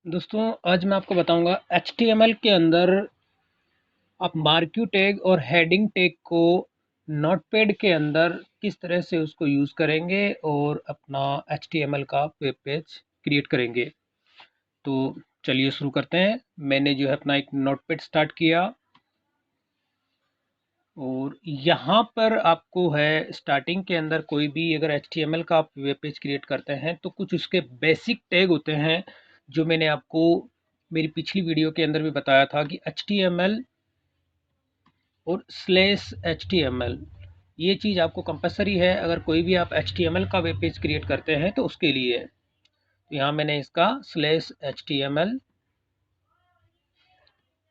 दोस्तों आज मैं आपको बताऊंगा HTML के अंदर आप मार्क्यू टैग और हेडिंग टैग को नोटपैड के अंदर किस तरह से उसको यूज़ करेंगे और अपना HTML का वेब पेज क्रिएट करेंगे। तो चलिए शुरू करते हैं। मैंने जो है अपना एक नोटपैड स्टार्ट किया और यहाँ पर आपको है स्टार्टिंग के अंदर कोई भी अगर HTML का आप वेब पेज क्रिएट करते हैं तो कुछ उसके बेसिक टैग होते हैं जो मैंने आपको मेरी पिछली वीडियो के अंदर भी बताया था कि HTML और /HTML ये चीज़ आपको कंपलसरी है अगर कोई भी आप HTML का वेब पेज क्रिएट करते हैं तो उसके लिए है। तो यहाँ मैंने इसका /HTML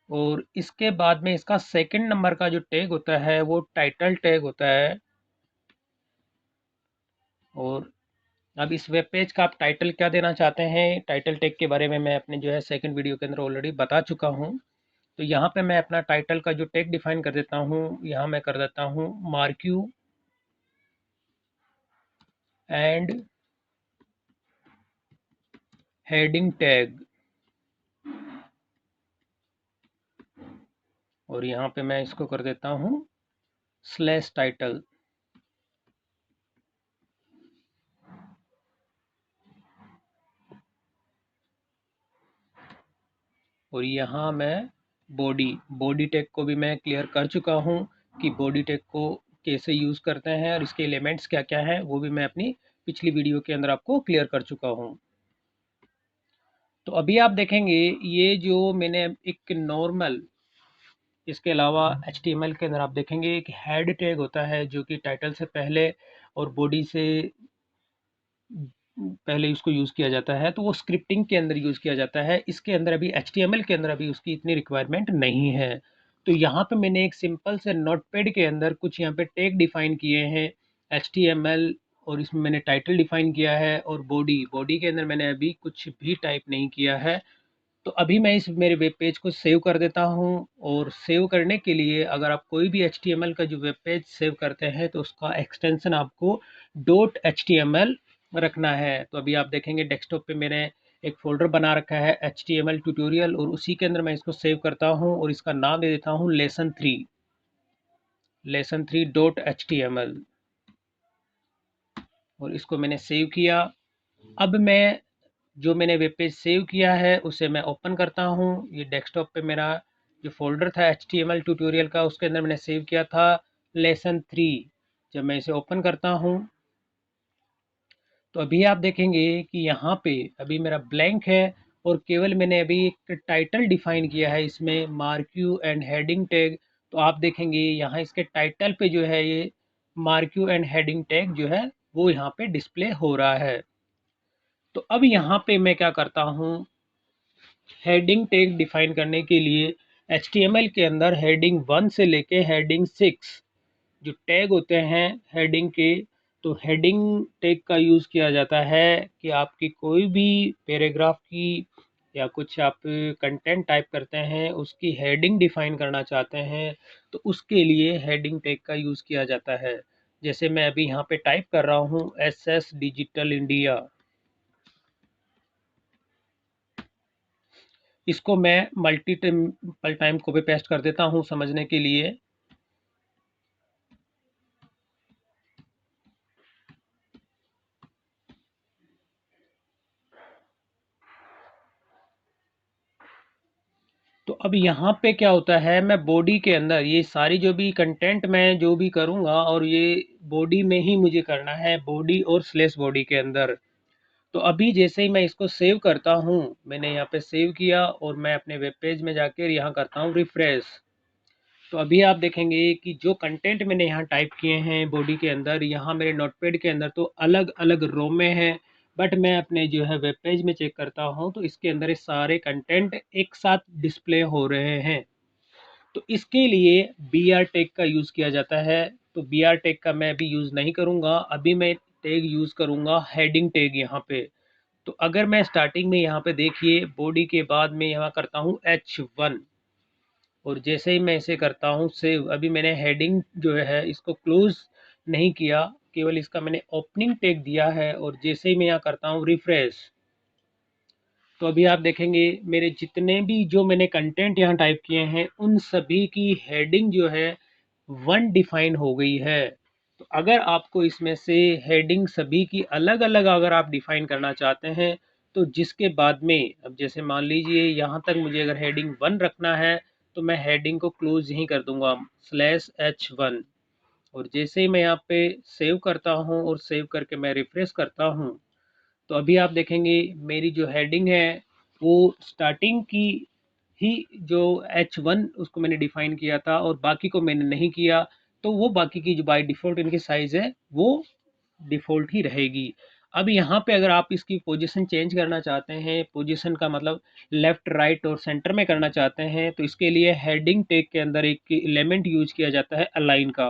और इसके बाद में इसका सेकंड नंबर का जो टैग होता है वो टाइटल टैग होता है। और अब इस वेब पेज का आप टाइटल क्या देना चाहते हैं, टाइटल टैग के बारे में मैं अपने जो है सेकंड वीडियो के अंदर ऑलरेडी बता चुका हूँ। तो यहाँ पे मैं अपना टाइटल का जो टैग डिफाइन कर देता हूँ, यहाँ मैं कर देता हूँ मार्क्यू एंड हेडिंग टैग। और यहाँ पे मैं इसको कर देता हूँ /टाइटल। और यहाँ मैं बॉडी बॉडी टैग को भी मैं क्लियर कर चुका हूँ कि बॉडी टैग को कैसे यूज़ करते हैं और इसके एलिमेंट्स क्या क्या हैं, वो भी मैं अपनी पिछली वीडियो के अंदर आपको क्लियर कर चुका हूँ। तो अभी आप देखेंगे ये जो मैंने एक नॉर्मल, इसके अलावा HTML के अंदर आप देखेंगे एक हेड टैग होता है जो कि टाइटल से पहले और बॉडी से पहले इसको यूज़ किया जाता है, तो वो स्क्रिप्टिंग के अंदर यूज़ किया जाता है। इसके अंदर अभी HTML के अंदर अभी उसकी इतनी रिक्वायरमेंट नहीं है। तो यहाँ पे मैंने एक सिंपल से नोटपैड के अंदर कुछ यहाँ पे टैग डिफाइन किए हैं HTML, और इसमें मैंने टाइटल डिफाइन किया है और बॉडी बॉडी के अंदर मैंने अभी कुछ भी टाइप नहीं किया है। तो अभी मैं इस मेरे वेब पेज को सेव कर देता हूँ। और सेव करने के लिए अगर आप कोई भी HTML का जो वेब पेज सेव करते हैं तो उसका एक्सटेंशन आपको .html रखना है। तो अभी आप देखेंगे डेस्कटॉप पे मैंने एक फ़ोल्डर बना रखा है HTML ट्यूटोरियल, और उसी के अंदर मैं इसको सेव करता हूँ और इसका नाम दे देता हूँ lesson3 और इसको मैंने सेव किया। अब मैं जो मैंने वेब पेज सेव किया है उसे मैं ओपन करता हूँ। ये डेस्कटॉप पे मेरा जो फ़ोल्डर था HTML ट्यूटोरियल का, उसके अंदर मैंने सेव किया था lesson 3। जब मैं इसे ओपन करता हूँ तो अभी आप देखेंगे कि यहाँ पे अभी मेरा ब्लैंक है और केवल मैंने अभी एक टाइटल डिफाइन किया है इसमें मार्क्यू एंड हेडिंग टैग। तो आप देखेंगे यहाँ इसके टाइटल पे जो है ये मार्क्यू एंड हेडिंग टैग जो है वो यहाँ पे डिस्प्ले हो रहा है। तो अब यहाँ पे मैं क्या करता हूँ, हेडिंग टैग डिफाइन करने के लिए HTML के अंदर हेडिंग 1 से लेके हेडिंग 6 जो टैग होते हैं हेडिंग के, तो हेडिंग टैग का यूज़ किया जाता है कि आपकी कोई भी पैराग्राफ की या कुछ आप कंटेंट टाइप करते हैं उसकी हेडिंग डिफाइन करना चाहते हैं तो उसके लिए हेडिंग टैग का यूज़ किया जाता है। जैसे मैं अभी यहाँ पे टाइप कर रहा हूँ SS डिजिटल इंडिया, इसको मैं मल्टीपल टाइम कॉपी पेस्ट कर देता हूँ समझने के लिए। तो अब यहाँ पे क्या होता है, मैं बॉडी के अंदर ये सारी जो भी कंटेंट मैं जो भी करूँगा और ये बॉडी में ही मुझे करना है, बॉडी और /बॉडी के अंदर। तो अभी जैसे ही मैं इसको सेव करता हूँ, मैंने यहाँ पे सेव किया और मैं अपने वेब पेज में जाकर यहाँ करता हूँ रिफ्रेश। तो अभी आप देखेंगे कि जो कंटेंट मैंने यहाँ टाइप किए हैं बॉडी के अंदर, यहाँ मेरे नोटपैड के अंदर तो अलग अलग रो में है, बट मैं अपने जो है वेब पेज में चेक करता हूँ तो इसके अंदर ये सारे कंटेंट एक साथ डिस्प्ले हो रहे हैं। तो इसके लिए BR टैग का यूज़ किया जाता है। तो BR टैग का मैं अभी यूज़ नहीं करूँगा, अभी मैं टैग यूज़ करूँगा हेडिंग टैग यहाँ पे। तो अगर मैं स्टार्टिंग में यहाँ पे देखिए बॉडी के बाद में यहाँ करता हूँ H1, और जैसे ही मैं इसे करता हूँ सेव, अभी मैंने हेडिंग जो है इसको क्लोज नहीं किया, केवल इसका मैंने ओपनिंग टैग दिया है। और जैसे ही मैं यहाँ करता हूँ रिफ्रेश, तो अभी आप देखेंगे मेरे जितने भी जो मैंने कंटेंट यहाँ टाइप किए हैं उन सभी की हेडिंग जो है वन डिफाइन हो गई है। तो अगर आपको इसमें से हेडिंग सभी की अलग अलग अगर आप डिफाइन करना चाहते हैं तो जिसके बाद में अब जैसे मान लीजिए यहाँ तक मुझे अगर हेडिंग वन रखना है तो मैं हेडिंग को क्लोज यहीं कर दूंगा /H1। और जैसे ही मैं यहाँ पे सेव करता हूँ और सेव करके मैं रिफ्रेश करता हूँ तो अभी आप देखेंगे मेरी जो हेडिंग है वो स्टार्टिंग की ही जो H1 उसको मैंने डिफाइन किया था और बाकी को मैंने नहीं किया। तो वो बाकी की जो बाय डिफ़ॉल्ट इनकी साइज़ है वो डिफ़ॉल्ट ही रहेगी। अब यहाँ पे अगर आप इसकी पोजीशन चेंज करना चाहते हैं, पोजीशन का मतलब लेफ़्ट, राइट और सेंटर में करना चाहते हैं तो इसके लिए हेडिंग टैग के अंदर एक एलिमेंट यूज़ किया जाता है अलाइन का।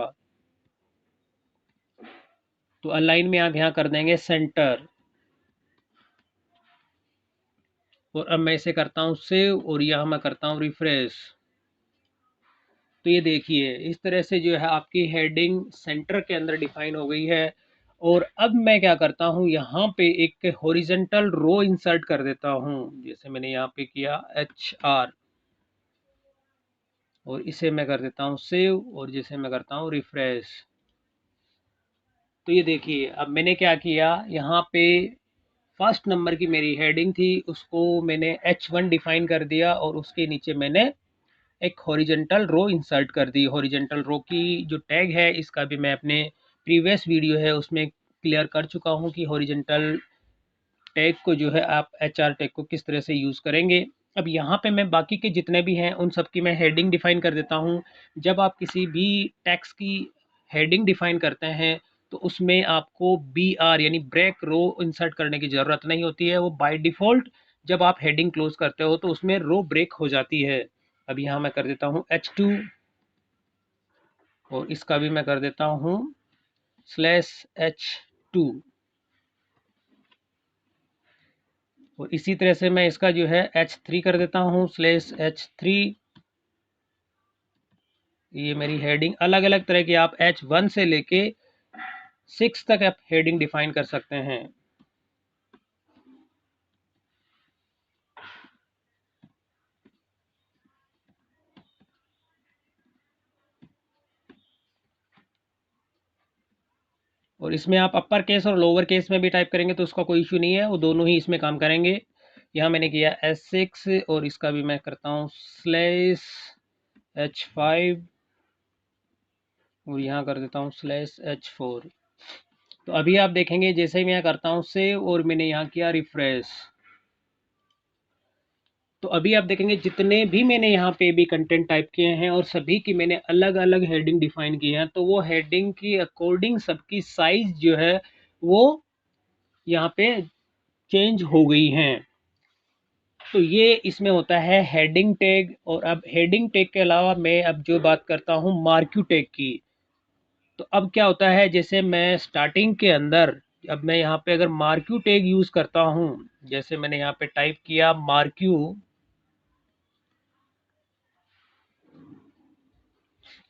तो अलाइन में आप यहाँ कर देंगे सेंटर और अब मैं इसे करता हूँ सेव और यहाँ मैं करता हूँ रिफ्रेश। तो ये देखिए इस तरह से जो है आपकी हेडिंग सेंटर के अंदर डिफाइन हो गई है। और अब मैं क्या करता हूँ यहाँ पे एक हॉरिजेंटल रो इंसर्ट कर देता हूँ जैसे मैंने यहाँ पे किया HR और इसे मैं कर देता हूँ सेव और जैसे मैं करता हूँ रिफ्रेश। तो ये देखिए अब मैंने क्या किया यहाँ पे फर्स्ट नंबर की मेरी हेडिंग थी उसको मैंने H1 डिफाइन कर दिया और उसके नीचे मैंने एक हॉरिजेंटल रो इंसर्ट कर दी। हॉरिजेंटल रो की जो टैग है इसका भी मैं अपने प्रीवियस वीडियो है उसमें क्लियर कर चुका हूँ कि हॉरिजेंटल टैग को जो है आप HR टैग को किस तरह से यूज़ करेंगे। अब यहाँ पे मैं बाकी के जितने भी हैं उन सब की मैं हेडिंग डिफाइन कर देता हूँ। जब आप किसी भी टैक्स की हेडिंग डिफाइन करते हैं तो उसमें आपको BR यानी ब्रेक रो इंसर्ट करने की ज़रूरत नहीं होती है। वो बाय डिफ़ॉल्ट जब आप हेडिंग क्लोज करते हो तो उसमें रो ब्रेक हो जाती है। अब यहाँ मैं कर देता हूँ H2 और इसका भी मैं कर देता हूँ /H2 और इसी तरह से मैं इसका जो है H3 कर देता हूँ /H3। ये मेरी हेडिंग अलग अलग तरह की आप H1 से लेके 6 तक आप हेडिंग डिफाइन कर सकते हैं। और इसमें आप अपर केस और लोअर केस में भी टाइप करेंगे तो उसका कोई इशू नहीं है, वो दोनों ही इसमें काम करेंगे। यहाँ मैंने किया S6 और इसका भी मैं करता हूँ /H5 और यहाँ कर देता हूँ /H4। तो अभी आप देखेंगे जैसे ही मैं करता हूँ सेव और मैंने यहाँ किया रिफ्रेश तो अभी आप देखेंगे जितने भी मैंने यहाँ पे भी कंटेंट टाइप किए हैं और सभी की मैंने अलग अलग हेडिंग डिफाइन की है तो वो हेडिंग की अकॉर्डिंग सबकी साइज जो है वो यहाँ पे चेंज हो गई हैं। तो ये इसमें होता है हेडिंग टैग। और अब हेडिंग टैग के अलावा मैं अब जो बात करता हूँ मार्क्यू टैग की। तो अब क्या होता है जैसे मैं स्टार्टिंग के अंदर अब मैं यहाँ पे अगर मार्क्यू टैग यूज़ करता हूँ जैसे मैंने यहाँ पे टाइप किया मार्क्यू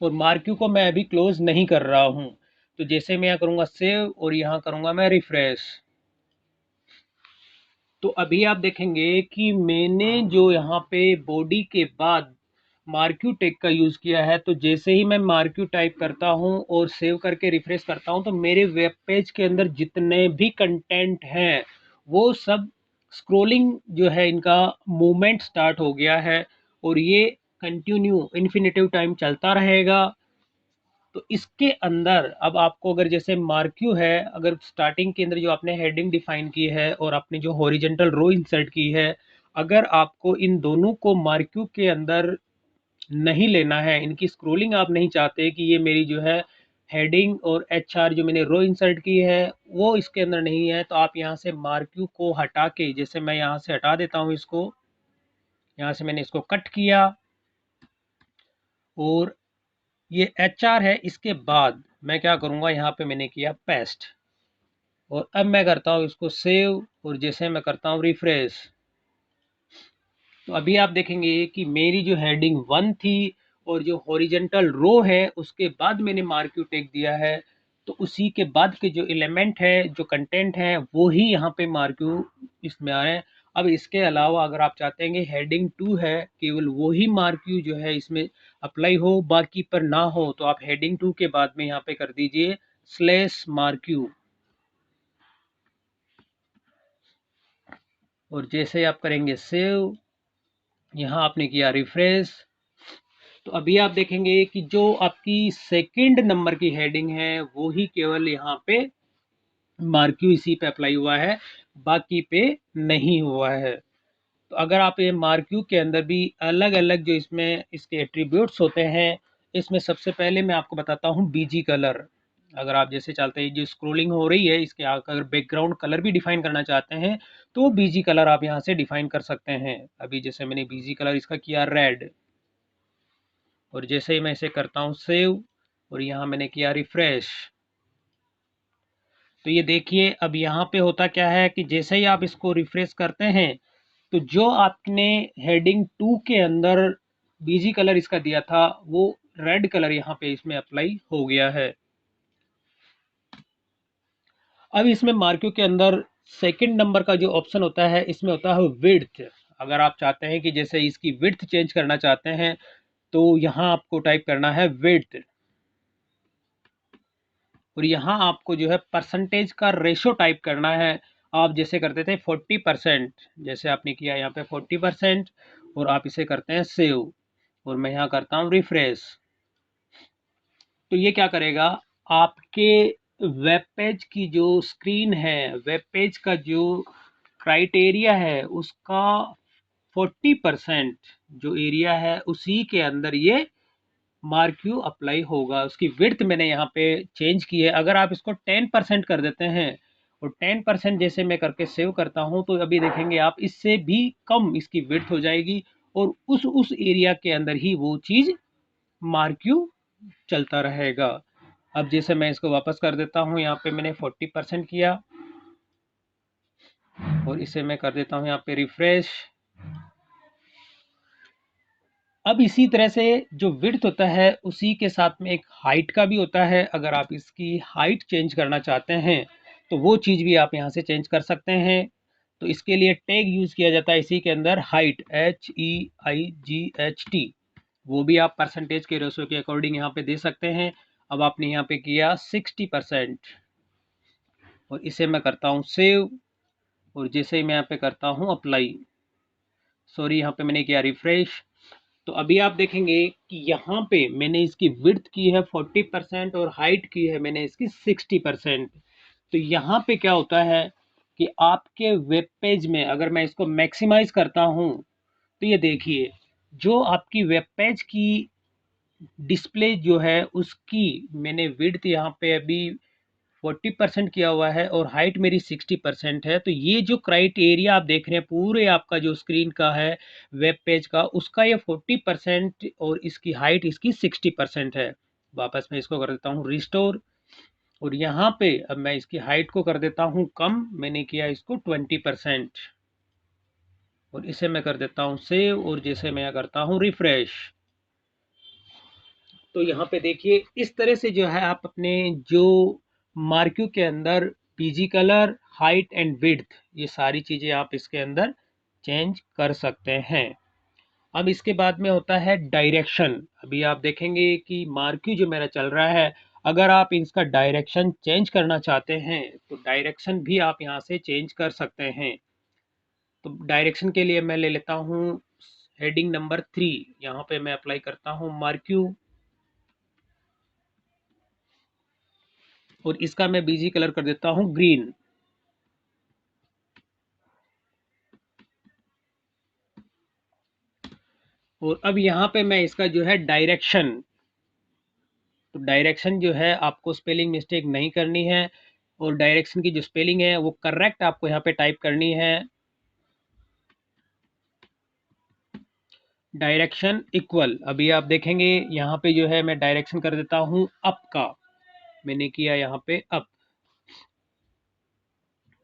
और मार्क्यू को मैं अभी क्लोज नहीं कर रहा हूँ। तो जैसे मैं यहाँ करूँगा सेव और यहाँ करूँगा मैं रिफ्रेश तो अभी आप देखेंगे कि मैंने जो यहाँ पे बॉडी के बाद मार्क्यू टैग का यूज़ किया है। तो जैसे ही मैं मार्क्यू टाइप करता हूँ और सेव करके रिफ्रेश करता हूँ तो मेरे वेब पेज के अंदर जितने भी कंटेंट हैं वो सब स्क्रोलिंग जो है इनका मूवमेंट स्टार्ट हो गया है और ये कंटिन्यू इन्फिनिटिव टाइम चलता रहेगा। तो इसके अंदर अब आपको अगर जैसे मार्क्यू है अगर स्टार्टिंग के अंदर जो आपने हेडिंग डिफाइन की है और आपने जो हॉरिजेंटल रो इंसर्ट की है अगर आपको इन दोनों को मार्क्यू के अंदर नहीं लेना है, इनकी स्क्रोलिंग आप नहीं चाहते कि ये मेरी जो है हेडिंग और HR जो मैंने रो इंसर्ट की है वो इसके अंदर नहीं है तो आप यहाँ से मार्क्यू को हटा के जैसे मैं यहाँ से हटा देता हूँ इसको, यहाँ से मैंने इसको कट किया और ये HR है। इसके बाद मैं क्या करूँगा यहाँ पे मैंने किया पेस्ट और अब मैं करता हूँ इसको सेव और जैसे मैं करता हूँ रिफ्रेश तो अभी आप देखेंगे कि मेरी जो हेडिंग वन थी और जो हॉरिजेंटल रो है उसके बाद मैंने मार्क्यू टैग दिया है तो उसी के बाद के जो एलिमेंट है जो कंटेंट है वो ही यहाँ पे मार्क्यू इसमें आ रहे हैं। अब इसके अलावा अगर आप चाहते हैं कि हेडिंग 2 है केवल वही मार्क यू जो है इसमें अप्लाई हो, बाकी पर ना हो, तो आप हेडिंग 2 के बाद में यहाँ पे कर दीजिए स्लैश मार्क यू। और जैसे आप करेंगे सेव, यहाँ आपने किया रिफ्रेश, तो अभी आप देखेंगे कि जो आपकी सेकंड नंबर की हेडिंग है वो ही केवल यहाँ पे मार्क्यू इसी पे अप्लाई हुआ है, बाकी पे नहीं हुआ है। तो अगर आप ये मार्क्यू के अंदर भी अलग अलग जो इसमें इसके एट्रीब्यूट्स होते हैं, इसमें सबसे पहले मैं आपको बताता हूँ बीजी कलर। अगर आप जैसे चाहते हैं जो स्क्रोलिंग हो रही है इसके अगर बैकग्राउंड कलर भी डिफाइन करना चाहते हैं तो बीजी कलर आप यहाँ से डिफाइन कर सकते हैं। अभी जैसे मैंने बीजी कलर इसका किया रेड, और जैसे ही मैं इसे करता हूँ सेव और यहाँ मैंने किया रिफ्रेश, तो ये देखिए अब यहाँ पे होता क्या है कि जैसे ही आप इसको रिफ्रेश करते हैं तो जो आपने हेडिंग 2 के अंदर बीजी कलर इसका दिया था वो रेड कलर यहाँ पे इसमें अप्लाई हो गया है। अब इसमें मार्क्यू के अंदर सेकंड नंबर का जो ऑप्शन होता है इसमें होता है विड्थ। अगर आप चाहते हैं कि जैसे इसकी विड्थ चेंज करना चाहते हैं तो यहाँ आपको टाइप करना है विड्थ, और यहाँ आपको जो है परसेंटेज का रेशो टाइप करना है। आप जैसे करते थे 40%, जैसे आपने किया यहाँ पे 40%, और आप इसे करते हैं सेव और मैं यहाँ करता हूँ रिफ्रेश। तो ये क्या करेगा, आपके वेब पेज की जो स्क्रीन है, वेब पेज का जो क्राइटेरिया है उसका 40% जो एरिया है उसी के अंदर ये मार्क यू अप्लाई होगा। उसकी विड्थ मैंने यहाँ पे चेंज की है। अगर आप इसको 10% कर देते हैं और 10% जैसे मैं करके सेव करता हूँ तो अभी देखेंगे आप इससे भी कम इसकी विड्थ हो जाएगी और उस एरिया के अंदर ही वो चीज़ मार्क यू चलता रहेगा। अब जैसे मैं इसको वापस कर देता हूँ, यहाँ पे मैंने 40% किया और इसे मैं कर देता हूँ यहाँ पे रिफ्रेश। अब इसी तरह से जो विड्थ होता है उसी के साथ में एक हाइट का भी होता है। अगर आप इसकी हाइट चेंज करना चाहते हैं तो वो चीज़ भी आप यहाँ से चेंज कर सकते हैं। तो इसके लिए टैग यूज़ किया जाता है इसी के अंदर, हाइट HEIGHT, वो भी आप परसेंटेज के रेशो के अकॉर्डिंग यहाँ पे दे सकते हैं। अब आपने यहाँ पे किया 60% और इसे मैं करता हूँ सेव, और जैसे ही मैं यहाँ पे करता हूँ अप्लाई, सॉरी यहाँ पे मैंने किया रिफ्रेश, तो अभी आप देखेंगे कि यहाँ पे मैंने इसकी विड्थ की है 40% और हाइट की है मैंने इसकी 60%। तो यहाँ पे क्या होता है कि आपके वेब पेज में अगर मैं इसको मैक्सिमाइज करता हूँ तो ये देखिए जो आपकी वेब पेज की डिस्प्ले जो है उसकी मैंने विड्थ यहाँ पे अभी 40% किया हुआ है और हाइट मेरी 60% है। तो ये जो क्राइटेरिया आप देख रहे हैं पूरे आपका जो स्क्रीन का है वेब पेज का, उसका ये 40% और इसकी हाइट इसकी 60% है। वापस मैं इसको कर देता हूँ रिस्टोर, और यहाँ पे अब मैं इसकी हाइट को कर देता हूँ कम, मैंने किया इसको 20%, और इसे मैं कर देता हूँ सेव, और जैसे मैं करता हूँ रिफ्रेश, तो यहाँ पे देखिए इस तरह से जो है आप अपने जो मार्क्यू के अंदर PG colour, height and width, ये सारी चीज़ें आप इसके अंदर चेंज कर सकते हैं। अब इसके बाद में होता है डायरेक्शन। अभी आप देखेंगे कि मार्क्यू जो मेरा चल रहा है, अगर आप इसका डायरेक्शन चेंज करना चाहते हैं तो डायरेक्शन भी आप यहाँ से चेंज कर सकते हैं। तो डायरेक्शन के लिए मैं ले लेता हूँ हेडिंग नंबर 3, यहाँ पे मैं अप्लाई करता हूँ मार्क्यू, और इसका मैं बीजी कलर कर देता हूँ ग्रीन। और अब यहाँ पे मैं इसका जो है डायरेक्शन, तो डायरेक्शन जो है आपको स्पेलिंग मिस्टेक नहीं करनी है, और डायरेक्शन की जो स्पेलिंग है वो करेक्ट आपको यहाँ पे टाइप करनी है। डायरेक्शन इक्वल, अभी आप देखेंगे यहाँ पे जो है मैं डायरेक्शन कर देता हूँ अप का, मैंने किया यहाँ पे अप।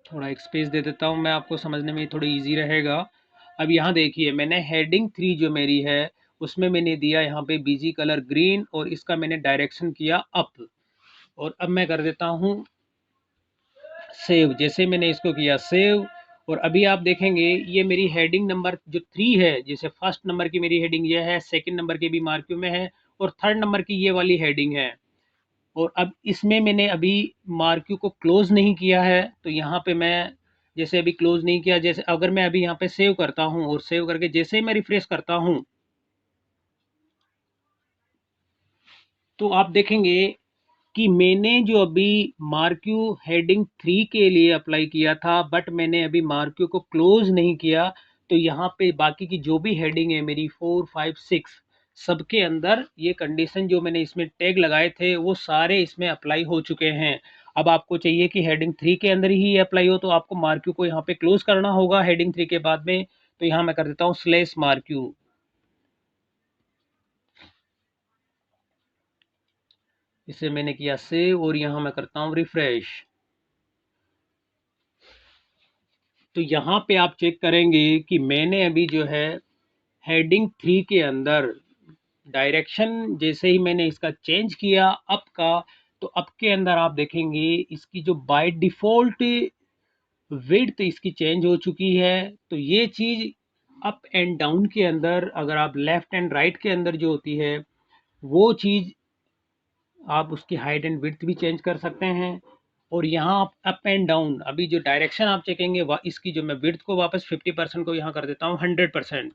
थोड़ा एक स्पेस दे देता हूँ मैं, आपको समझने में थोड़ी इजी रहेगा। अब यहाँ देखिए मैंने हेडिंग 3 जो मेरी है उसमें मैंने दिया यहाँ पे बीजी कलर ग्रीन, और इसका मैंने डायरेक्शन किया अप, और अब मैं कर देता हूँ सेव। जैसे मैंने इसको किया सेव और अभी आप देखेंगे ये मेरी हेडिंग नंबर जो 3 है, जैसे फर्स्ट नंबर की मेरी हेडिंग ये है, सेकंड नंबर की भी मार्क्यू में है, और थर्ड नंबर की ये वाली हेडिंग है। और अब इसमें मैंने अभी मार्क्यू को क्लोज नहीं किया है, तो यहाँ पे मैं जैसे अभी क्लोज नहीं किया, जैसे अगर मैं अभी यहाँ पे सेव करता हूँ और सेव करके जैसे ही मैं रिफ्रेश करता हूँ, तो आप देखेंगे कि मैंने जो अभी मार्क्यू हेडिंग 3 के लिए अप्लाई किया था, बट मैंने अभी मार्क्यू को क्लोज नहीं किया। तो यहाँ पे बाकी की जो भी हेडिंग है मेरी 4, 5, 6, सबके अंदर ये कंडीशन जो मैंने इसमें टैग लगाए थे वो सारे इसमें अप्लाई हो चुके हैं। अब आपको चाहिए कि हेडिंग 3 के अंदर ही ये अप्लाई हो, तो आपको मार्क्यू को यहाँ पे क्लोज करना होगा हेडिंग 3 के बाद में। तो यहाँ मैं कर देता हूँ स्लेश मार्क्यू। इसे मैंने किया सेव और यहाँ मैं करता हूँ रिफ्रेश। तो यहाँ पे आप चेक करेंगे कि मैंने अभी जो है हेडिंग 3 के अंदर डायरेक्शन जैसे ही मैंने इसका चेंज किया अप का, तो अप के अंदर आप देखेंगे इसकी जो बाय डिफ़ॉल्ट विड्थ इसकी चेंज हो चुकी है। तो ये चीज़ अप एंड डाउन के अंदर, अगर आप लेफ़्ट एंड राइट के अंदर जो होती है, वो चीज़ आप उसकी हाइट एंड विड्थ भी चेंज कर सकते हैं। और यहाँ आप अप एंड डाउन अभी जो डायरेक्शन आप चेकेंगे, इसकी जो मैं विड्थ को वापस 50% को यहाँ कर देता हूँ 100%।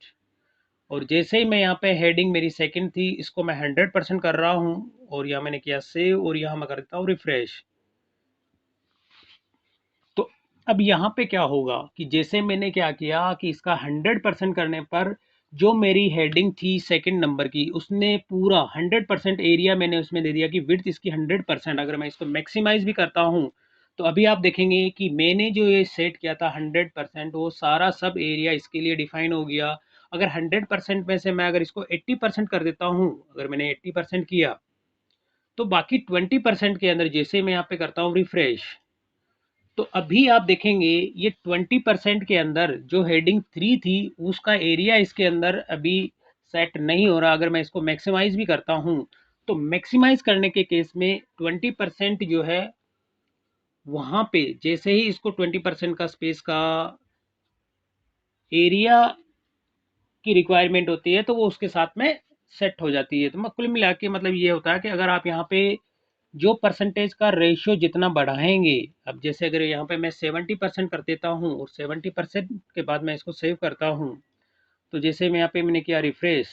और जैसे ही मैं यहाँ पे हेडिंग मेरी सेकंड थी, इसको मैं 100% कर रहा हूँ, और यहाँ मैंने किया सेव और यहाँ मैं करता हूँ रिफ्रेश। तो अब यहाँ पे क्या होगा कि जैसे मैंने क्या किया कि इसका 100% करने पर जो मेरी हेडिंग थी सेकंड नंबर की, उसने पूरा 100% एरिया मैंने उसमें दे दिया कि विड्थ इसकी 100%। अगर मैं इसको मैक्सिमाइज भी करता हूँ, तो अभी आप देखेंगे कि मैंने जो ये सेट किया था 100%, वो सारा सब एरिया इसके लिए डिफाइन हो गया। अगर 100% में से मैं अगर इसको 80% कर देता हूँ, अगर मैंने 80% किया, तो बाकी 20% के अंदर जैसे मैं यहाँ पे करता हूँ रिफ्रेश, तो अभी आप देखेंगे ये 20% के अंदर जो हेडिंग 3 थी उसका एरिया इसके अंदर अभी सेट नहीं हो रहा। अगर मैं इसको मैक्सिमाइज भी करता हूँ, तो मैक्सिमाइज करने के केस में 20% जो है वहां पे जैसे ही इसको 20% का स्पेस का एरिया की रिक्वायरमेंट होती है, तो वो उसके साथ में सेट हो जाती है। तो कुल मिला के मतलब ये होता है कि अगर आप यहाँ पे जो परसेंटेज का रेशियो जितना बढ़ाएंगे, अब जैसे अगर यहाँ पे मैं 70% कर देता हूँ और 70% के बाद मैं इसको सेव करता हूँ, तो जैसे मैं यहाँ पे मैंने किया रिफ्रेश,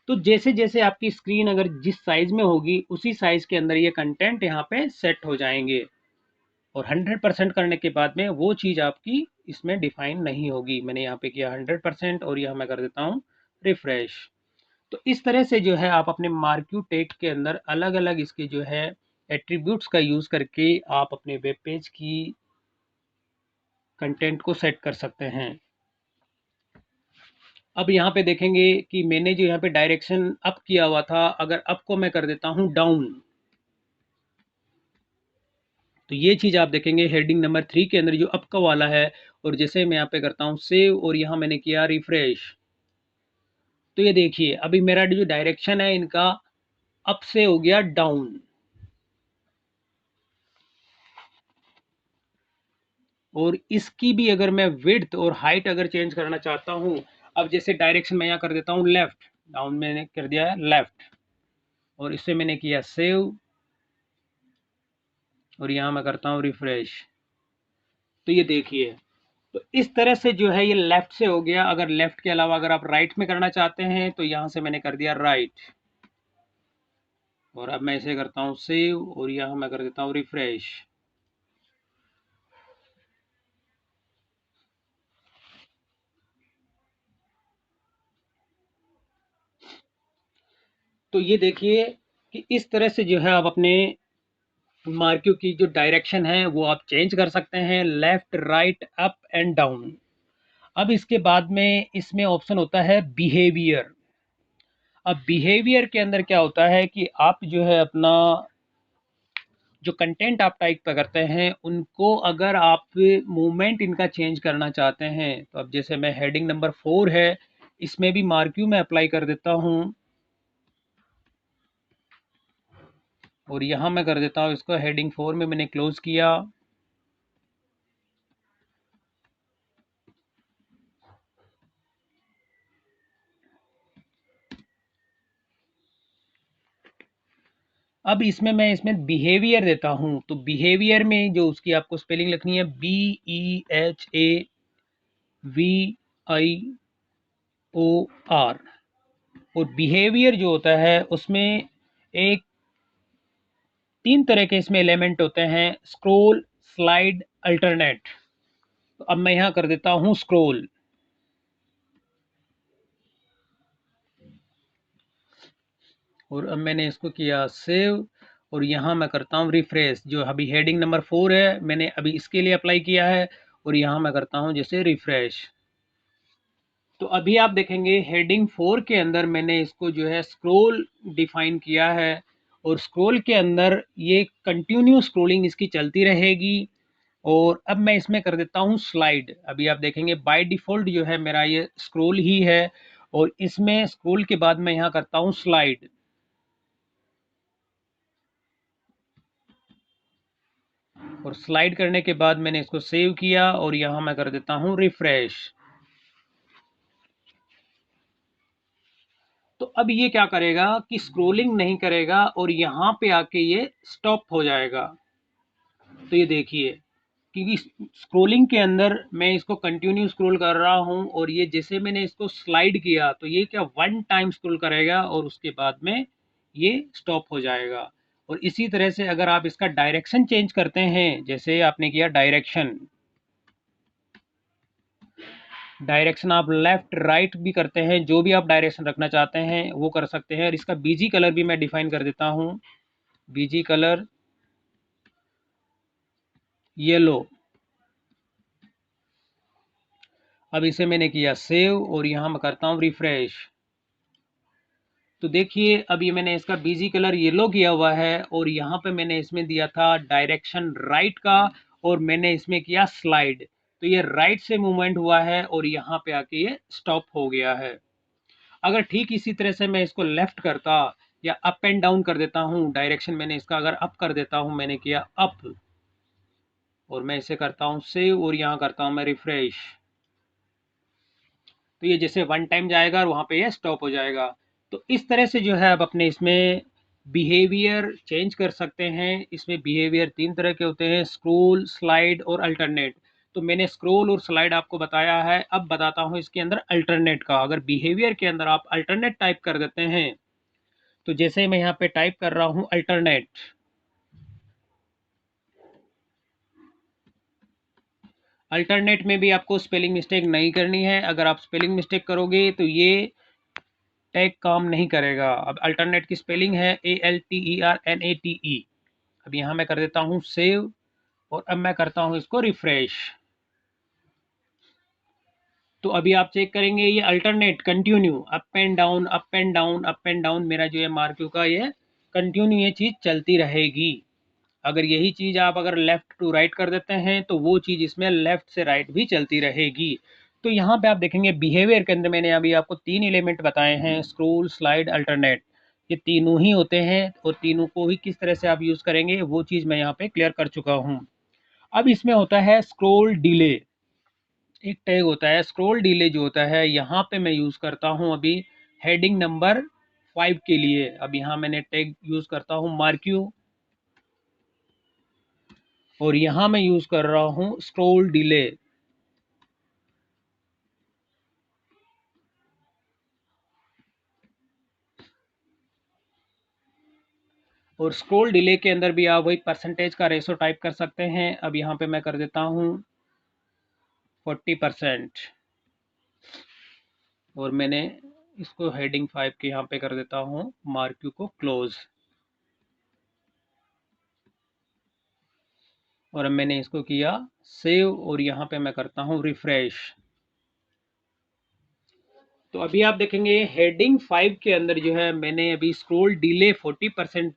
तो जैसे जैसे आपकी स्क्रीन अगर जिस साइज में होगी उसी साइज के अंदर ये कंटेंट यहाँ पे सेट हो जाएंगे। और 100% करने के बाद में वो चीज़ आपकी इसमें डिफाइन नहीं होगी। मैंने यहाँ पे किया 100% और यहाँ मैं कर देता हूँ रिफ्रेश। तो इस तरह से जो है आप अपने मार्क्यू टैग के अंदर अलग अलग इसके जो है एट्रीब्यूट्स का यूज़ करके आप अपने वेब पेज की कंटेंट को सेट कर सकते हैं। अब यहाँ पे देखेंगे कि मैंने जो यहाँ पे डायरेक्शन अप किया हुआ था, अगर अप को मैं कर देता हूँ डाउन, तो ये चीज़ आप देखेंगे हेडिंग नंबर 3 के अंदर जो अप का वाला है, और जैसे मैं यहाँ पे करता हूँ सेव और यहाँ मैंने किया रिफ्रेश, तो ये देखिए अभी मेरा जो डायरेक्शन है इनका अप से हो गया डाउन। और इसकी भी अगर मैं विड्थ और हाइट अगर चेंज करना चाहता हूँ, अब जैसे डायरेक्शन मैं यहाँ कर देता हूँ लेफ्ट, डाउन मैंने कर दिया है लेफ्ट, और इससे मैंने किया सेव और यहाँ मैं करता हूँ रिफ्रेश। तो ये देखिए, तो इस तरह से जो है ये लेफ्ट से हो गया। अगर लेफ्ट के अलावा अगर आप राइट में करना चाहते हैं, तो यहाँ से मैंने कर दिया राइट, और अब मैं इसे करता हूँ सेव और यहाँ मैं कर देता हूँ रिफ्रेश। तो ये देखिए कि इस तरह से जो है आप अपने मार्क्यू की जो डायरेक्शन है वो आप चेंज कर सकते हैं, left right up and down. अब इसके बाद में इसमें ऑप्शन होता है बिहेवियर। अब बिहेवियर के अंदर क्या होता है कि आप जो है अपना जो कंटेंट आप टाइप पे करते हैं उनको अगर आप मूवमेंट इनका चेंज करना चाहते हैं, तो अब जैसे मैं हेडिंग नंबर 4 है, इसमें भी मार्क्यू में अप्लाई कर देता हूँ, और यहाँ मैं कर देता हूँ इसको हेडिंग 4 में मैंने क्लोज किया। अब इसमें मैं इसमें बिहेवियर देता हूँ, तो बिहेवियर में जो उसकी आपको स्पेलिंग लिखनी है BEHAVIOR। और बिहेवियर जो होता है उसमें एक 3 तरह के इसमें एलिमेंट होते हैं, स्क्रॉल, स्लाइड, अल्टरनेट। तो अब मैं यहाँ कर देता हूँ स्क्रॉल, और अब मैंने इसको किया सेव, और यहाँ मैं करता हूँ रिफ्रेश। जो अभी हेडिंग नंबर 4 है मैंने अभी इसके लिए अप्लाई किया है, और यहाँ मैं करता हूँ जैसे रिफ्रेश। तो अभी आप देखेंगे हेडिंग 4 के अंदर मैंने इसको जो है स्क्रॉल डिफाइन किया है, और स्क्रॉल के अंदर ये कंटिन्यू स्क्रॉलिंग इसकी चलती रहेगी। और अब मैं इसमें कर देता हूँ स्लाइड। अभी आप देखेंगे बाय डिफ़ॉल्ट जो है मेरा ये स्क्रॉल ही है, और इसमें स्क्रॉल के बाद मैं यहाँ करता हूँ स्लाइड। और स्लाइड करने के बाद मैंने इसको सेव किया, और यहाँ मैं कर देता हूँ रिफ्रेश। तो अब ये क्या करेगा कि स्क्रॉलिंग नहीं करेगा, और यहाँ पे आके ये स्टॉप हो जाएगा। तो ये देखिए, क्योंकि स्क्रॉलिंग के अंदर मैं इसको कंटिन्यू स्क्रॉल कर रहा हूँ, और ये जैसे मैंने इसको स्लाइड किया तो ये क्या वन टाइम स्क्रॉल करेगा, और उसके बाद में ये स्टॉप हो जाएगा। और इसी तरह से अगर आप इसका डायरेक्शन चेंज करते हैं, जैसे आपने किया डायरेक्शन, डायरेक्शन आप लेफ्ट राइट भी करते हैं, जो भी आप डायरेक्शन रखना चाहते हैं वो कर सकते हैं। और इसका बीजी कलर भी मैं डिफाइन कर देता हूँ, बीजी कलर येलो। अब इसे मैंने किया सेव, और यहाँ मैं करता हूँ रिफ्रेश। तो देखिए अब ये मैंने इसका बीजी कलर येलो किया हुआ है, और यहाँ पे मैंने इसमें दिया था डायरेक्शन राइट का, और मैंने इसमें किया स्लाइड। तो ये राइट से मूवमेंट हुआ है, और यहाँ पे आके ये स्टॉप हो गया है। अगर ठीक इसी तरह से मैं इसको लेफ्ट करता या अप एंड डाउन कर देता हूँ, डायरेक्शन मैंने इसका अगर अप कर देता हूँ, मैंने किया अप, और मैं इसे करता हूँ सेव, और यहाँ करता हूँ मैं रिफ्रेश। तो ये जैसे वन टाइम जाएगा और वहाँ पे ये स्टॉप हो जाएगा। तो इस तरह से जो है आप अपने इसमें बिहेवियर चेंज कर सकते हैं। इसमें बिहेवियर 3 तरह के होते हैं, स्क्रॉल, स्लाइड और अल्टरनेट। तो मैंने स्क्रॉल और स्लाइड आपको बताया है, अब बताता हूँ इसके अंदर अल्टरनेट का। अगर बिहेवियर के अंदर आप अल्टरनेट टाइप कर देते हैं, तो जैसे मैं यहाँ पे टाइप कर रहा हूँ अल्टरनेट, अल्टरनेट में भी आपको स्पेलिंग मिस्टेक नहीं करनी है। अगर आप स्पेलिंग मिस्टेक करोगे तो ये टैग काम नहीं करेगा। अब अल्टरनेट की स्पेलिंग है ALTERNATE। अब यहाँ मैं कर देता हूँ सेव, और अब मैं करता हूँ इसको रिफ्रेश। तो अभी आप चेक करेंगे ये alternate continue up and down, up and down, up and down, मेरा जो है मार्क्यू का ये कंटिन्यू ये चीज़ चलती रहेगी। अगर यही चीज़ आप अगर लेफ्ट टू राइट कर देते हैं, तो वो चीज़ इसमें लेफ्ट से राइट भी चलती रहेगी। तो यहाँ पे आप देखेंगे बिहेवियर के अंदर मैंने अभी आपको 3 एलिमेंट बताए हैं, स्क्रोल, स्लाइड, अल्टरनेट। ये तीनों ही होते हैं, और तीनों को ही किस तरह से आप यूज़ करेंगे वो चीज़ मैं यहाँ पे क्लियर कर चुका हूँ। अब इसमें होता है स्क्रोल डिले। एक टैग होता है स्क्रोल डिले, जो होता है यहाँ पे मैं यूज़ करता हूँ अभी हेडिंग नंबर 5 के लिए। अब यहाँ मैंने टैग यूज़ करता हूँ मार्क्यू, और यहाँ मैं यूज़ कर रहा हूँ स्क्रोल डिले। और स्क्रोल डिले के अंदर भी आप वही परसेंटेज का रेशो टाइप कर सकते हैं। अब यहाँ पे मैं कर देता हूँ 40%, और मैंने इसको हेडिंग 5 के यहाँ पे कर देता हूँ मार्क्यू को क्लोज। और अब मैंने इसको किया सेव, और यहाँ पे मैं करता हूँ रिफ्रेश। तो अभी आप देखेंगे हेडिंग 5 के अंदर जो है मैंने अभी स्क्रोल डिले 40%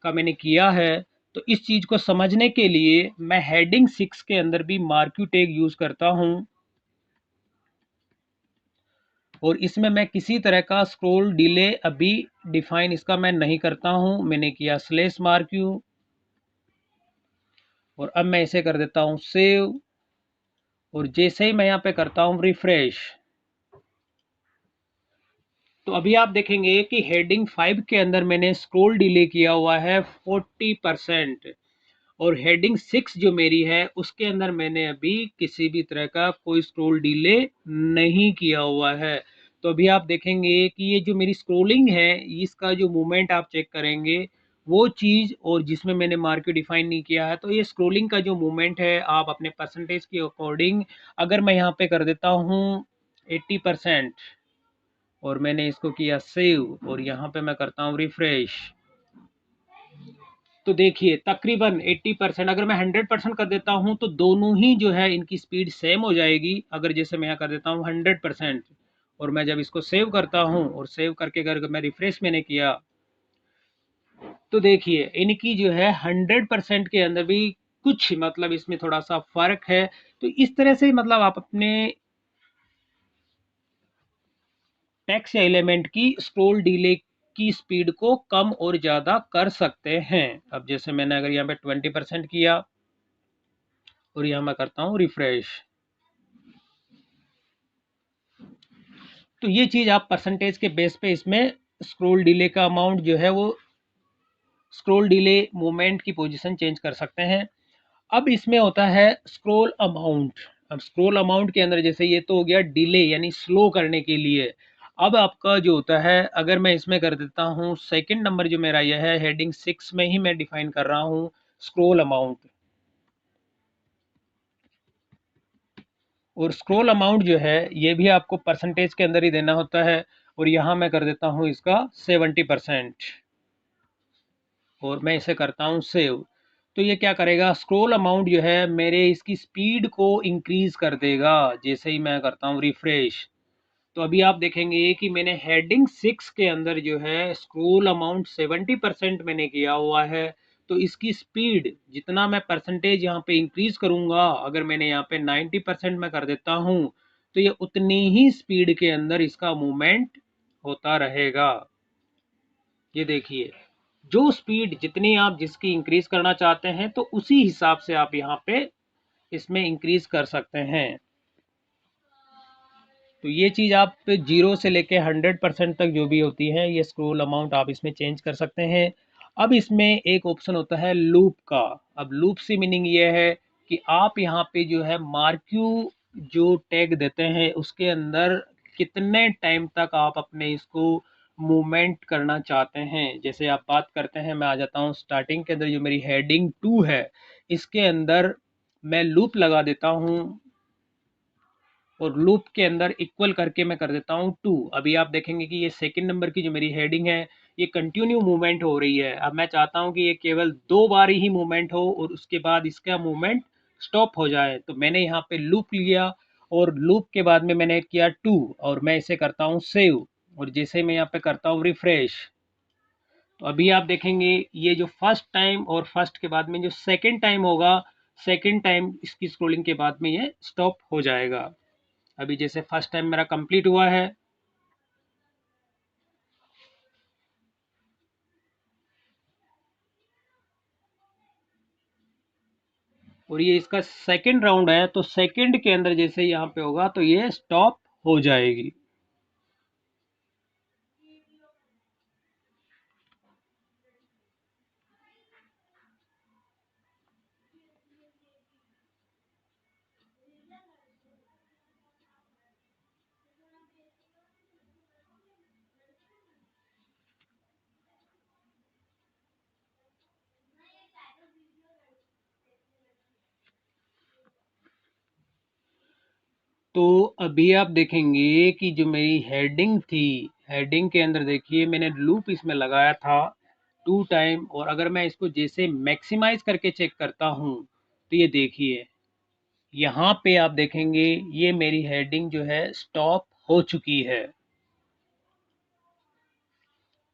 का मैंने किया है। तो इस चीज़ को समझने के लिए मैं हेडिंग 6 के अंदर भी मार्क्यू टैग यूज़ करता हूँ, और इसमें मैं किसी तरह का स्क्रोल डिले अभी डिफाइन इसका मैं नहीं करता हूँ। मैंने किया स्लेश मार्क्यू, और अब मैं इसे कर देता हूँ सेव, और जैसे ही मैं यहाँ पे करता हूँ रिफ्रेश, तो अभी आप देखेंगे कि हेडिंग 5 के अंदर मैंने स्क्रॉल डिले किया हुआ है 40%, और हेडिंग 6 जो मेरी है उसके अंदर मैंने अभी किसी भी तरह का कोई स्क्रॉल डिले नहीं किया हुआ है। तो अभी आप देखेंगे कि ये जो मेरी स्क्रॉलिंग है, इसका जो मूवमेंट आप चेक करेंगे वो चीज़, और जिसमें मैंने मार्केट डिफाइन नहीं किया है, तो ये स्क्रॉलिंग का जो मूवमेंट है आप अपने परसेंटेज के अकॉर्डिंग, अगर मैं यहाँ पे कर देता हूँ 80%, और मैंने इसको किया सेव, और यहाँ पे मैं करता हूँ रिफ्रेश, तो देखिए तकरीबन 80%, अगर मैं 100% कर देता हूं तो दोनों ही जो है इनकी स्पीड सेम हो जाएगी। अगर जैसे मैं यहाँ कर देता हूँ 100%, और मैं जब इसको सेव करता हूं, और सेव करके अगर मैं रिफ्रेश मैंने किया, तो देखिए इनकी जो है 100% के अंदर भी कुछ मतलब इसमें थोड़ा सा फर्क है। तो इस तरह से मतलब आप अपने टेक्स्ट या एलिमेंट की स्क्रोल डिले की स्पीड को कम और ज़्यादा कर सकते हैं। अब जैसे मैंने अगर यहाँ पे 20% किया, और यहाँ मैं करता हूँ रिफ्रेश, तो ये चीज़ आप परसेंटेज के बेस पे इसमें स्क्रोल डिले का अमाउंट जो है वो स्क्रोल डिले मूवमेंट की पोजीशन चेंज कर सकते हैं। अब इसमें होता है स्क्रोल अमाउंट। अब स्क्रोल अमाउंट के अंदर जैसे ये तो हो गया डिले यानी स्लो करने के लिए। अब आपका जो होता है, अगर मैं इसमें कर देता हूँ सेकंड नंबर जो मेरा यह है हेडिंग 6 में ही मैं डिफाइन कर रहा हूँ स्क्रोल अमाउंट, और स्क्रॉल अमाउंट जो है ये भी आपको परसेंटेज के अंदर ही देना होता है, और यहाँ मैं कर देता हूँ इसका 70%, और मैं इसे करता हूँ सेव। तो ये क्या करेगा, स्क्रॉल अमाउंट जो है मेरे इसकी स्पीड को इंक्रीज कर देगा जैसे ही मैं करता हूँ रिफ्रेश। तो अभी आप देखेंगे कि मैंने हेडिंग 6 के अंदर जो है स्क्रॉल अमाउंट 70% मैंने किया हुआ है। तो इसकी स्पीड जितना मैं परसेंटेज यहाँ पे इंक्रीज करूंगा, अगर मैंने यहाँ पे 90% में कर देता हूँ, तो ये उतनी ही स्पीड के अंदर इसका मूवमेंट होता रहेगा। ये देखिए जो स्पीड जितनी आप जिसकी इंक्रीज करना चाहते हैं, तो उसी हिसाब से आप यहाँ पे इसमें इंक्रीज कर सकते हैं। तो ये चीज़ आप 0 से लेके 100% तक जो भी होती है, ये स्क्रॉल अमाउंट आप इसमें चेंज कर सकते हैं। अब इसमें एक ऑप्शन होता है लूप का। अब लूप से मीनिंग ये है कि आप यहाँ पे जो है मार्क्यू जो टैग देते हैं उसके अंदर कितने टाइम तक आप अपने इसको मूवमेंट करना चाहते हैं। जैसे आप बात करते हैं, मैं आ जाता हूँ स्टार्टिंग के अंदर जो मेरी हेडिंग 2 है, इसके अंदर मैं लूप लगा देता हूँ, और लूप के अंदर इक्वल करके मैं कर देता हूँ 2। अभी आप देखेंगे कि ये सेकंड नंबर की जो मेरी हेडिंग है ये कंटिन्यू मूवमेंट हो रही है। अब मैं चाहता हूँ कि ये केवल 2 बार ही मूवमेंट हो और उसके बाद इसका मूवमेंट स्टॉप हो जाए। तो मैंने यहाँ पे लूप लिया, और लूप के बाद में मैंने किया 2, और मैं इसे करता हूँ सेव, और जैसे मैं यहाँ पे करता हूँ रिफ्रेश, तो अभी आप देखेंगे ये जो फर्स्ट टाइम और फर्स्ट के बाद में जो सेकंड टाइम होगा, सेकंड टाइम इसकी स्क्रोलिंग के बाद में ये स्टॉप हो जाएगा। अभी जैसे फर्स्ट टाइम मेरा कंप्लीट हुआ है, और ये इसका सेकंड राउंड है, तो सेकंड के अंदर जैसे यहाँ पे होगा तो ये स्टॉप हो जाएगी। तो अभी आप देखेंगे कि जो मेरी हेडिंग थी, हेडिंग के अंदर देखिए मैंने लूप इसमें लगाया था 2 टाइम, और अगर मैं इसको जैसे मैक्सिमाइज करके चेक करता हूँ, तो ये देखिए यहाँ पे आप देखेंगे ये मेरी हेडिंग जो है स्टॉप हो चुकी है।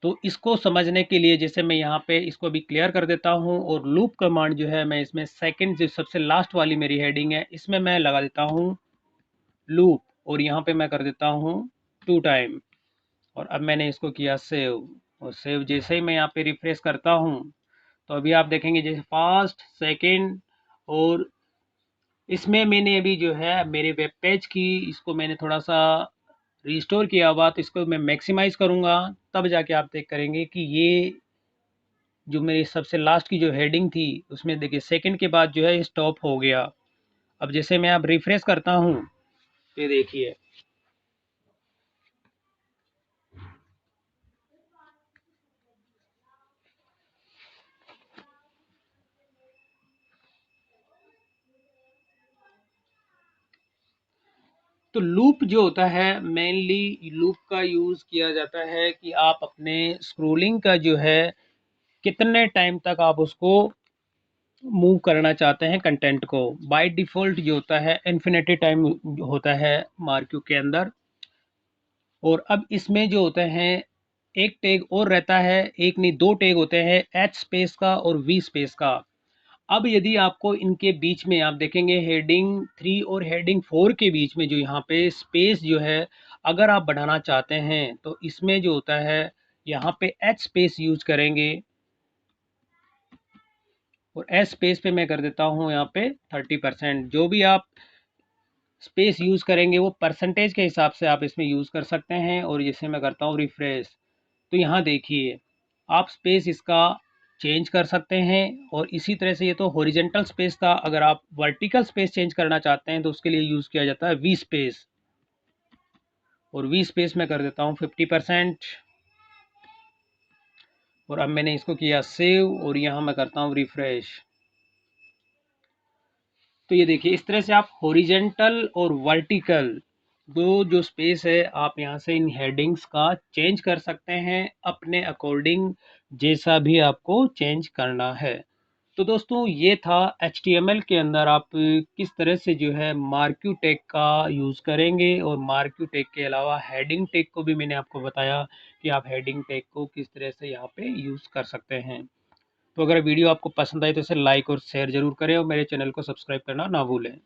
तो इसको समझने के लिए जैसे मैं यहाँ पे इसको भी क्लियर कर देता हूँ, और लूप कमांड जो है मैं इसमें सेकंड जो सबसे लास्ट वाली मेरी हेडिंग है इसमें मैं लगा देता हूँ लूप, और यहाँ पे मैं कर देता हूँ 2 टाइम, और अब मैंने इसको किया सेव, और सेव जैसे ही मैं यहाँ पे रिफ्रेश करता हूँ, तो अभी आप देखेंगे जैसे फर्स्ट सेकंड, और इसमें मैंने अभी जो है मेरे वेब पेज की इसको मैंने थोड़ा सा रिस्टोर किया हुआ, तो इसको मैं मैक्सिमाइज़ करूँगा, तब जाके आप चेक करेंगे कि ये जो मेरी सबसे लास्ट की जो हेडिंग थी, उसमें देखिए सेकंड के बाद जो है ये स्टॉप हो गया। अब जैसे मैं अब रिफ्रेश करता हूँ, ये देखिए, तो लूप जो होता है, मेनली लूप का यूज़ किया जाता है कि आप अपने स्क्रोलिंग का जो है कितने टाइम तक आप उसको मूव करना चाहते हैं कंटेंट को। बाय डिफ़ॉल्ट जो होता है इन्फिनिटी टाइम होता है मार्क्यू के अंदर। और अब इसमें जो होते हैं, एक टैग और रहता है, एक नहीं 2 टैग होते हैं, एच स्पेस का और वी स्पेस का। अब यदि आपको इनके बीच में आप देखेंगे हेडिंग 3 और हेडिंग 4 के बीच में जो यहाँ पे स्पेस जो है, अगर आप बढ़ाना चाहते हैं तो इसमें जो होता है यहाँ पे एच स्पेस यूज़ करेंगे, और एस स्पेस पे मैं कर देता हूँ यहाँ पे 30%। जो भी आप स्पेस यूज़ करेंगे वो परसेंटेज के हिसाब से आप इसमें यूज़ कर सकते हैं। और जैसे मैं करता हूँ रिफ्रेश, तो यहाँ देखिए आप स्पेस इसका चेंज कर सकते हैं। और इसी तरह से ये तो हॉरिजेंटल स्पेस था, अगर आप वर्टिकल स्पेस चेंज करना चाहते हैं तो उसके लिए यूज़ किया जाता है वी स्पेस। और वी स्पेस में कर देता हूँ 50%। और अब मैंने इसको किया सेव, और यहाँ मैं करता हूँ रिफ्रेश। तो ये देखिए इस तरह से आप हॉरिजेंटल और वर्टिकल दो जो स्पेस है, आप यहाँ से इन हेडिंग्स का चेंज कर सकते हैं अपने अकॉर्डिंग, जैसा भी आपको चेंज करना है। तो दोस्तों ये था HTML के अंदर आप किस तरह से जो है मार्क्यू टैग का यूज़ करेंगे। और मार्क्यू टैग के अलावा हेडिंग टैग को भी मैंने आपको बताया कि आप हेडिंग टैग को किस तरह से यहाँ पे यूज़ कर सकते हैं। तो अगर वीडियो आपको पसंद आए तो इसे लाइक और शेयर ज़रूर करें, और मेरे चैनल को सब्सक्राइब करना ना भूलें।